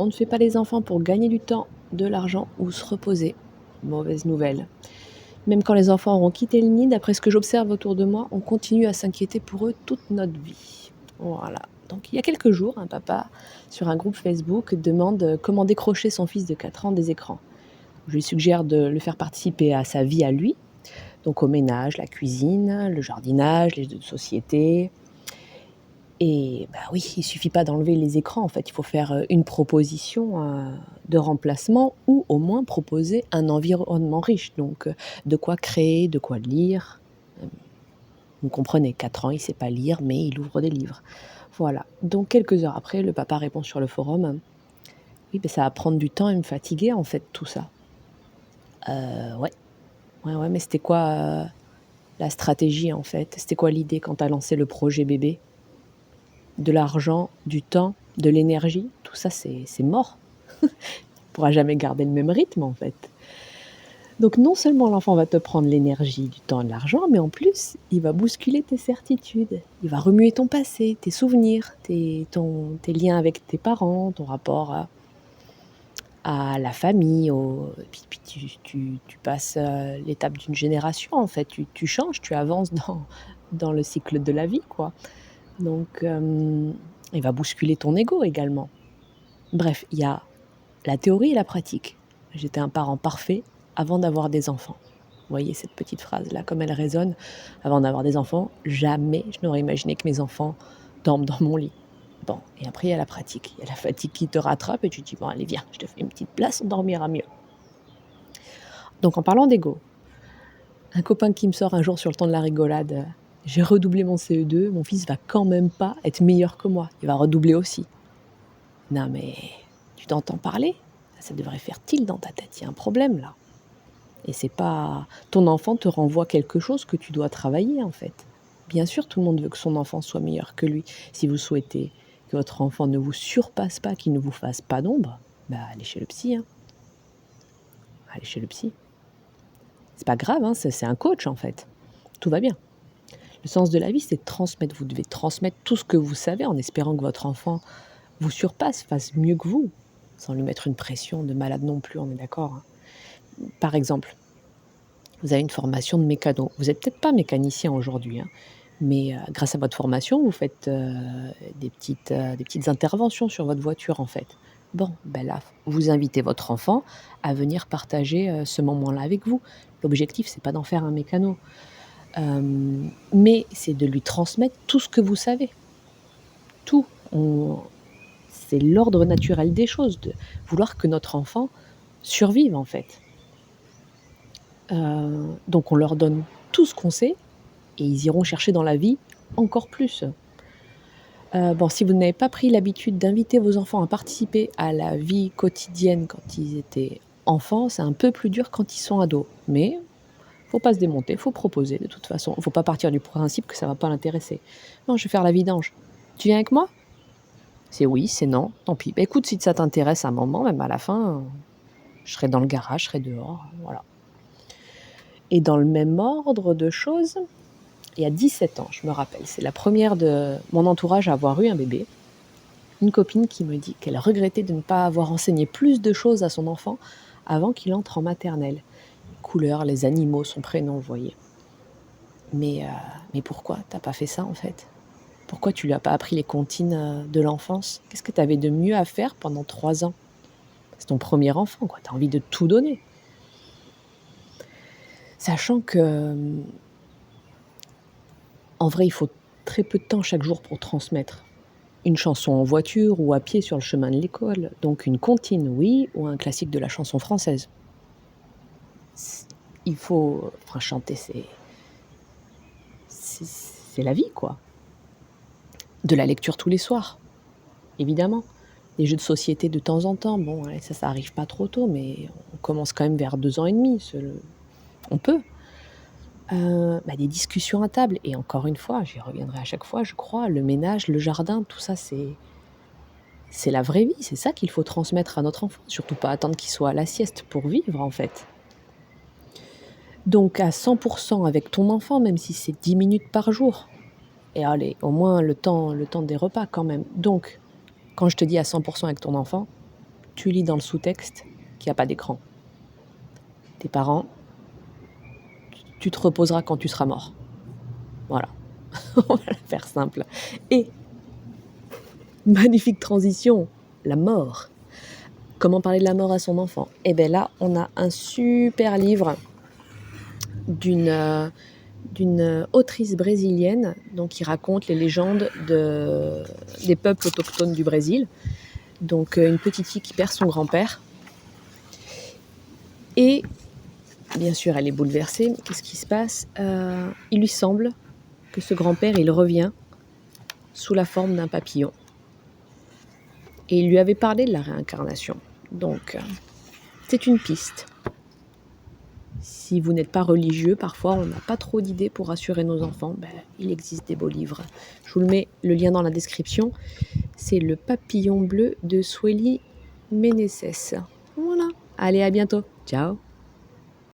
On ne fait pas les enfants pour gagner du temps, de l'argent ou se reposer. Mauvaise nouvelle. Même quand les enfants auront quitté le nid, d'après ce que j'observe autour de moi, on continue à s'inquiéter pour eux toute notre vie. Voilà. Donc il y a quelques jours, un papa sur un groupe Facebook demande comment décrocher son fils de 4 ans des écrans. Je lui suggère de le faire participer à sa vie à lui, donc au ménage, la cuisine, le jardinage, les jeux de société. Et bah oui, il suffit pas d'enlever les écrans, en fait, il faut faire, une proposition, de remplacement ou au moins proposer un environnement riche, donc de quoi créer, de quoi lire. Hem, vous comprenez, 4 ans, il sait pas lire, mais il ouvre des livres. Voilà, donc quelques heures après, le papa répond sur le forum: «Oui, beh, ça va prendre du temps et me fatiguer, en fait, tout ça». Ouais, ouais, mais c'était quoi, la stratégie, en fait? C'était quoi l'idée quand tu as lancé le projet bébé? De l'argent, du temps, de l'énergie, tout ça c'est mort. Tu pourras jamais garder le même rythme, en fait. Donc non seulement l'enfant va te prendre l'énergie, du temps et de l'argent, mais en plus, il va bousculer tes certitudes. Il va remuer ton passé, tes souvenirs, tes liens avec tes parents, ton rapport à la famille, au puis tu passes, l'étape d'une génération, en fait. Tu changes, tu avances dans le cycle de la vie, quoi. Donc il va bousculer ton ego également. Bref, il y a la théorie et la pratique. J'étais un parent parfait avant d'avoir des enfants. Vous voyez cette petite phrase-là, comme elle résonne? Avant d'avoir des enfants, jamais je n'aurais imaginé que mes enfants dorment dans mon lit. Bon, et après il y a la pratique. Il y a la fatigue qui te rattrape et tu te dis: «Bon allez viens, je te fais une petite place, on dormira mieux». Donc en parlant d'ego, un copain qui me sort un jour sur le ton de la rigolade, «J'ai redoublé mon CE2, mon fils va quand même pas être meilleur que moi, il va redoubler aussi». Non mais tu t'entends parler? Ça devrait faire tilt dans ta tête, il y a un problème là. Et c'est pas ton enfant te renvoie quelque chose que tu dois travailler, en fait. Bien sûr, tout le monde veut que son enfant soit meilleur que lui. Si vous souhaitez que votre enfant ne vous surpasse pas, qu'il ne vous fasse pas d'ombre, bah, allez chez le psy, hein. Allez chez le psy. C'est pas grave, hein, c'est un coach, en fait. Tout va bien. Le sens de la vie, c'est de transmettre. Vous devez transmettre tout ce que vous savez en espérant que votre enfant vous surpasse, fasse mieux que vous, sans lui mettre une pression de malade non plus, on est d'accord, hein. Par exemple, vous avez une formation de mécano. Vous êtes peut-être pas mécanicien aujourd'hui, hein, mais grâce à votre formation, vous faites, des petites interventions sur votre voiture, en fait. Bon, ben là, vous invitez votre enfant à venir partager, ce moment-là avec vous. L'objectif, c'est pas d'en faire un mécano, mais c'est de lui transmettre tout ce que vous savez. Tout. On C'est l'ordre naturel des choses, de vouloir que notre enfant survive, en fait. Donc on leur donne tout ce qu'on sait et ils iront chercher dans la vie encore plus. Bon, si vous n'avez pas pris l'habitude d'inviter vos enfants à participer à la vie quotidienne quand ils étaient enfants, c'est un peu plus dur quand ils sont ados. Mais faut pas se démonter, faut proposer de toute façon. Faut pas partir du principe que ça va pas l'intéresser. «Non, je vais faire la vidange. Tu viens avec moi?» C'est oui, c'est non, tant pis. Bah, écoute, si ça t'intéresse un moment, même à la fin, je serai dans le garage, je serai dehors, voilà. Et dans le même ordre de choses, il y a 17 ans, je me rappelle, c'est la première de mon entourage à avoir eu un bébé. Une copine qui me dit qu'elle regrettait de ne pas avoir enseigné plus de choses à son enfant avant qu'il entre en maternelle. Les couleurs, les animaux, son prénom, vous voyez. Mais, heu, mais pourquoi tu as pas fait ça, en fait? Pourquoi tu lui as pas appris les comptines, de l'enfance? Qu'est-ce que tu avais de mieux à faire pendant 3 ans? C'est ton premier enfant, quoi, tu as envie de tout donner. Sachant que, en vrai, il faut très peu de temps chaque jour pour transmettre. Une chanson en voiture ou à pied sur le chemin de l'école, donc une comptine, oui, ou un classique de la chanson française. C Il faut enfin chanter, c'est la vie, quoi. De la lecture tous les soirs, évidemment. Des jeux de société de temps en temps, bon, ouais, ça arrive pas trop tôt, mais on commence quand même vers 2 ans et demi, on peut. Bah, des discussions à table et encore une fois, j'y reviendrai à chaque fois, je crois, le ménage, le jardin, tout ça, c'est la vraie vie, c'est ça qu'il faut transmettre à notre enfant, surtout pas attendre qu'il soit à la sieste pour vivre, en fait. Donc à 100 avec ton enfant, même si c'est 10 minutes par jour et allez, au moins le temps des repas quand même. Donc quand je te dis à 100 avec ton enfant, tu lis dans le sous-texte qu'il n'y a pas d'écran. Tes parents, tu te reposeras quand tu seras mort. Voilà, on va la faire simple. Et, magnifique transition, la mort. Comment parler de la mort à son enfant? Et bien là, on a un super livre d'une autrice brésilienne, donc qui raconte les légendes des peuples autochtones du Brésil. Donc une petite fille qui perd son grand-père. Et bien sûr, elle est bouleversée. Qu'est-ce qui se passe? Il lui semble que ce grand-père, il revient sous la forme d'un papillon. Et il lui avait parlé de la réincarnation. Donc, c'est une piste. Si vous n'êtes pas religieux, parfois on n'a pas trop d'idées pour rassurer nos enfants. Il existe des beaux livres. Je vous mets le lien dans la description. C'est Le Papillon bleu de Sueli Meneses. Voilà. Allez, à bientôt. Ciao.